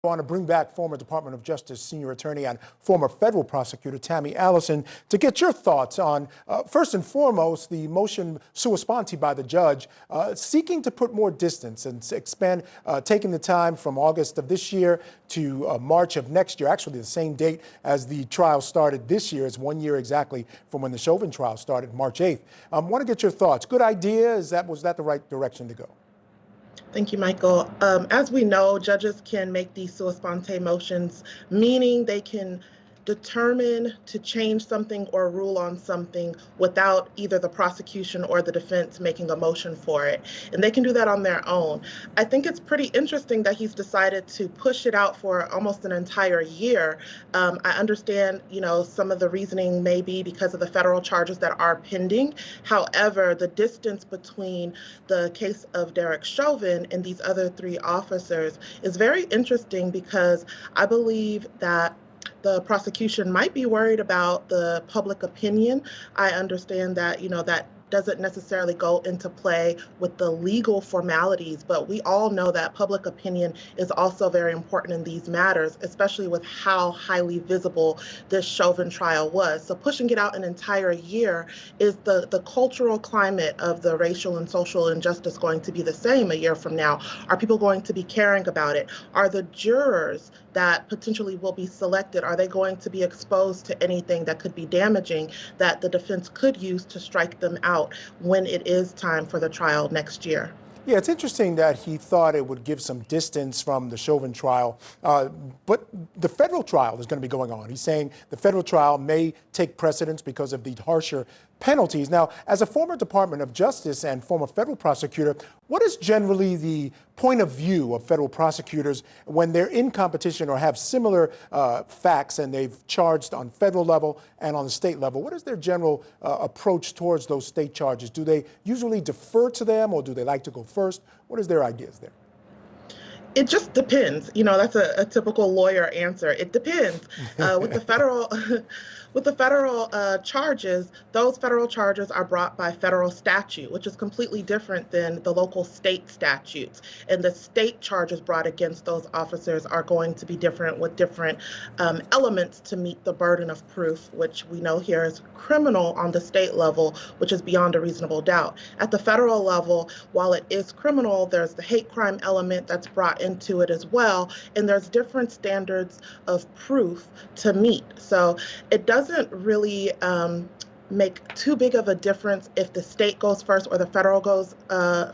I want to bring back former Department of Justice senior attorney and former federal prosecutor Tammy Allison to get your thoughts on, first and foremost, the motion sua sponte by the judge seeking to put more distance and expand, taking the time from August of this year to March of next year, actually the same date as the trial started this year. It's 1 year exactly from when the Chauvin trial started, March 8th. I want to get your thoughts. Good idea? Was that the right direction to go? Thank you, Michael. As we know, judges can make these sua sponte motions, meaning they can determine to change something or rule on something without either the prosecution or the defense making a motion for it. And they can do that on their own. I think it's pretty interesting that he's decided to push it out for almost an entire year. I understand, some of the reasoning may be because of the federal charges that are pending. However, the distance between the case of Derek Chauvin and these other three officers is very interesting because I believe that the prosecution might be worried about the public opinion. I understand that, that doesn't necessarily go into play with the legal formalities, but we all know that public opinion is also very important in these matters, especially with how highly visible this Chauvin trial was. So pushing it out an entire year, is the cultural climate of the racial and social injustice going to be the same a year from now? Are people going to be caring about it? Are the jurors that potentially will be selected, are they going to be exposed to anything that could be damaging that the defense could use to strike them out when it is time for the trial next year? Yeah, it's interesting that he thought it would give some distance from the Chauvin trial, but the federal trial is going to be going on. He's saying the federal trial may take precedence because of the harsher penalties. Now, as a former Department of Justice and former federal prosecutor, what is generally the point of view of federal prosecutors when they're in competition or have similar facts and they've charged on federal level and on the state level? What is their general approach towards those state charges? Do they usually defer to them, or do they like to go first? What is their ideas there? It just depends. That's a typical lawyer answer. It depends. With the federal charges, those federal charges are brought by federal statute, which is completely different than the local state statutes. And the state charges brought against those officers are going to be different, with different elements to meet the burden of proof, which we know here is criminal on the state level, which is beyond a reasonable doubt. At the federal level, while it is criminal, there's the hate crime element that's brought into it as well, and there's different standards of proof to meet. So it doesn't really make too big of a difference if the state goes first or the federal goes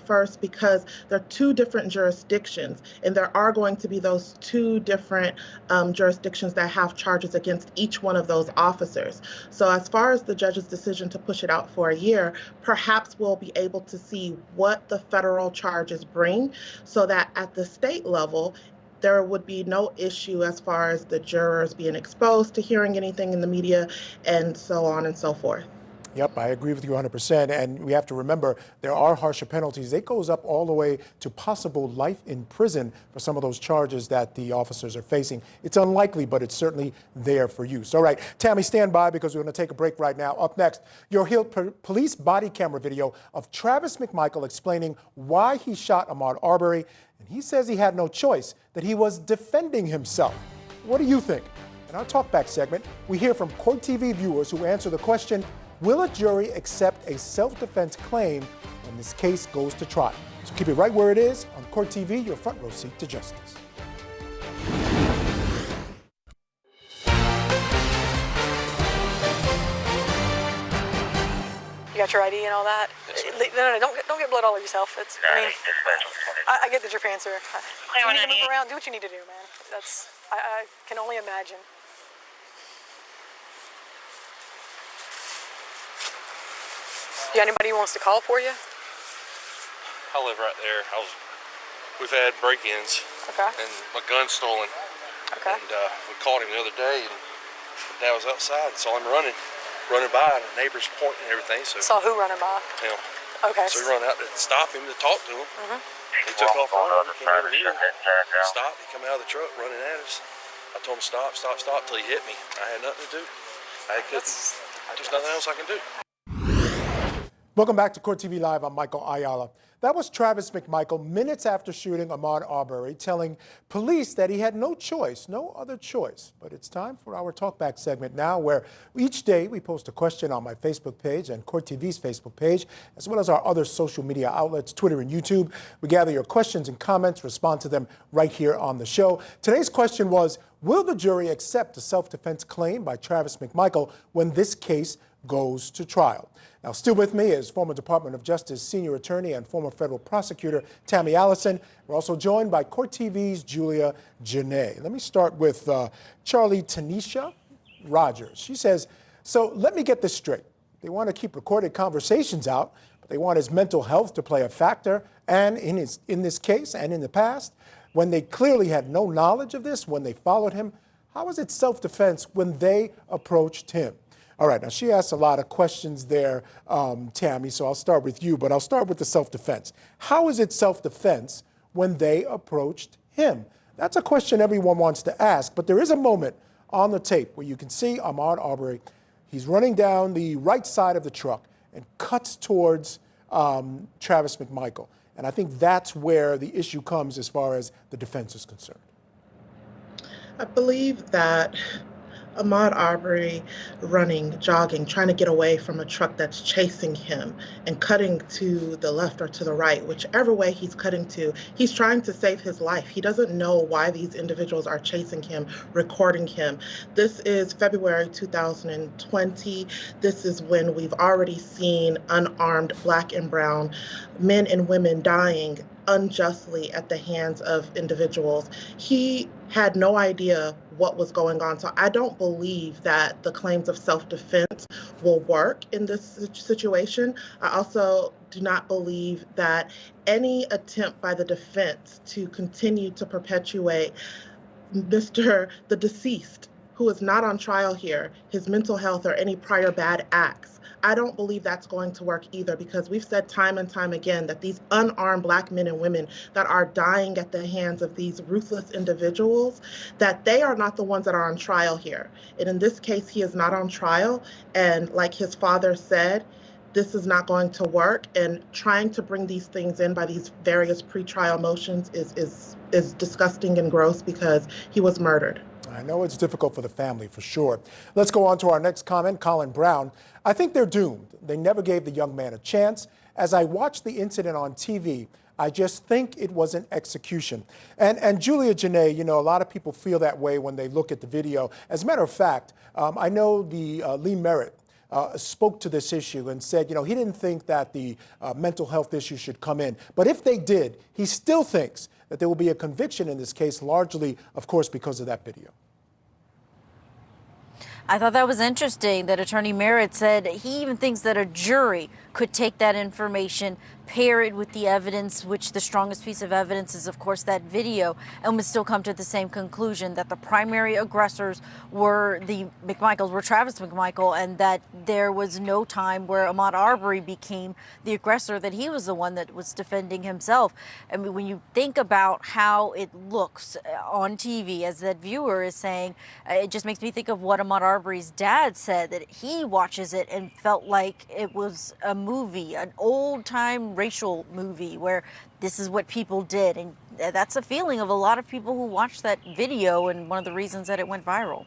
first, because they're two different jurisdictions, and there are going to be those two different jurisdictions that have charges against each one of those officers. So as far as the judge's decision to push it out for a year, perhaps we'll be able to see what the federal charges bring, so that at the state level, there would be no issue as far as the jurors being exposed to hearing anything in the media and so on and so forth. Yep, I agree with you 100%. And we have to remember there are harsher penalties. It goes up all the way to possible life in prison for some of those charges that the officers are facing. It's unlikely, but it's certainly there for use. All right, Tammy, stand by because we're going to take a break right now. Up next, you'll hear police body camera video of Travis McMichael explaining why he shot Ahmaud Arbery. And he says he had no choice, that he was defending himself. What do you think? In our Talkback segment, we hear from CourtTV viewers who answer the question, will a jury accept a self-defense claim when this case goes to trial? So keep it right where it is on CourtTV, your front row seat to justice. You got your ID and all that? No, don't get blood all over yourself. I get that your pants are. You need to move around. Do what you need to do, man. I can only imagine. You got anybody who wants to call for you? I live right there. We've had break-ins. Okay. And my gun's stolen. Okay. And we called him the other day, and Dad was outside, saw him running by, and the neighbors pointing and everything. So saw who running by? Him. Okay. So we run out to stop him, to talk to him. Mm-hmm. He took off running. He came over here. Stopped. He come out of the truck running at us. I told him stop till he hit me. I had nothing to do. There's nothing else I can do. Welcome back to CourtTV Live. I'm Michael Ayala. That was Travis McMichael minutes after shooting Ahmaud Arbery, telling police that he had no choice, no other choice. But it's time for our Talkback segment now, where each day we post a question on my Facebook page and CourtTV's Facebook page, as well as our other social media outlets, Twitter and YouTube. We gather your questions and comments, respond to them right here on the show. Today's question was, will the jury accept a self-defense claim by Travis McMichael when this case goes to trial? Now, still with me is former Department of Justice senior attorney and former federal prosecutor Tammy Allison. We're also joined by CourtTV's Julia Janae. Let me start with Charlie Tanisha Rogers. She says, so let me get this straight. They want to keep recorded conversations out, but they want his mental health to play a factor, and in this case and in the past, when they clearly had no knowledge of this, when they followed him, how is it self-defense when they approached him? All right, now she asked a lot of questions there, Tammy, so I'll start with you, but I'll start with the self-defense. How is it self-defense when they approached him? That's a question everyone wants to ask, but there is a moment on the tape where you can see Ahmaud Arbery. He's running down the right side of the truck and cuts towards Travis McMichael. And I think that's where the issue comes as far as the defense is concerned. I believe that Ahmaud Arbery running, jogging, trying to get away from a truck that's chasing him and cutting to the left or to the right, whichever way he's cutting to, he's trying to save his life. He doesn't know why these individuals are chasing him, recording him. This is February 2020. This is when we've already seen unarmed Black and brown men and women dying unjustly at the hands of individuals. He had no idea what was going on. So I don't believe that the claims of self-defense will work in this situation. I also do not believe that any attempt by the defense to continue to perpetuate the deceased, who is not on trial here, his mental health or any prior bad acts, I don't believe that's going to work either, because we've said time and time again that these unarmed Black men and women that are dying at the hands of these ruthless individuals, that they are not the ones that are on trial here. And in this case, he is not on trial. And like his father said, this is not going to work. And trying to bring these things in by these various pretrial motions is disgusting and gross, because he was murdered. I know it's difficult for the family, for sure. Let's go on to our next comment. Colin Brown. I think they're doomed. They never gave the young man a chance. As I watched the incident on TV, I just think it was an execution. And Julia Janae, you know, a lot of people feel that way when they look at the video. As a matter of fact, I know the Lee Merritt spoke to this issue and said, you know, he didn't think that the mental health issue should come in. But if they did, he still thinks that there will be a conviction in this case, largely, of course, because of that video. I thought that was interesting that Attorney Merritt said he even thinks that a jury could take that information, pair it with the evidence, which the strongest piece of evidence is, of course, that video, and would still come to the same conclusion that the primary aggressors were the McMichaels, were Travis McMichael, and that there was no time where Ahmaud Arbery became the aggressor, that he was the one that was defending himself. I mean, when you think about how it looks on TV, as that viewer is saying, it just makes me think of what Ahmaud Arbery's dad said, that he watches it and felt like it was a movie, an old-time racial movie where this is what people did. And that's a feeling of a lot of people who watched that video, and one of the reasons that it went viral.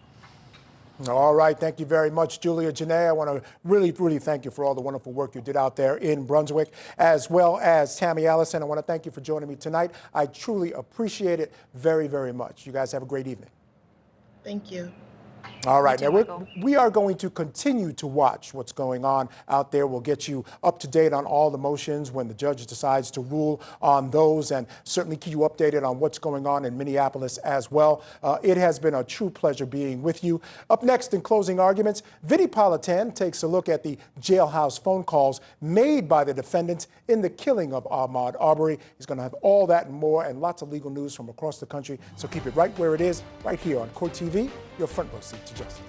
All right. Thank you very much, Julia Janae. I want to really thank you for all the wonderful work you did out there in Brunswick, as well as Tammy Allison. I want to thank you for joining me tonight. I truly appreciate it very much. You guys have a great evening. Thank you. All right, now we are going to continue to watch what's going on out there. We'll get you up to date on all the motions when the judge decides to rule on those, and certainly keep you updated on what's going on in Minneapolis as well. It has been a true pleasure being with you. Up next in closing arguments, Vinnie Politan takes a look at the jailhouse phone calls made by the defendants in the killing of Ahmaud Arbery. He's going to have all that and more, and lots of legal news from across the country. So keep it right where it is, right here on CourtTV, your front row seat to justice.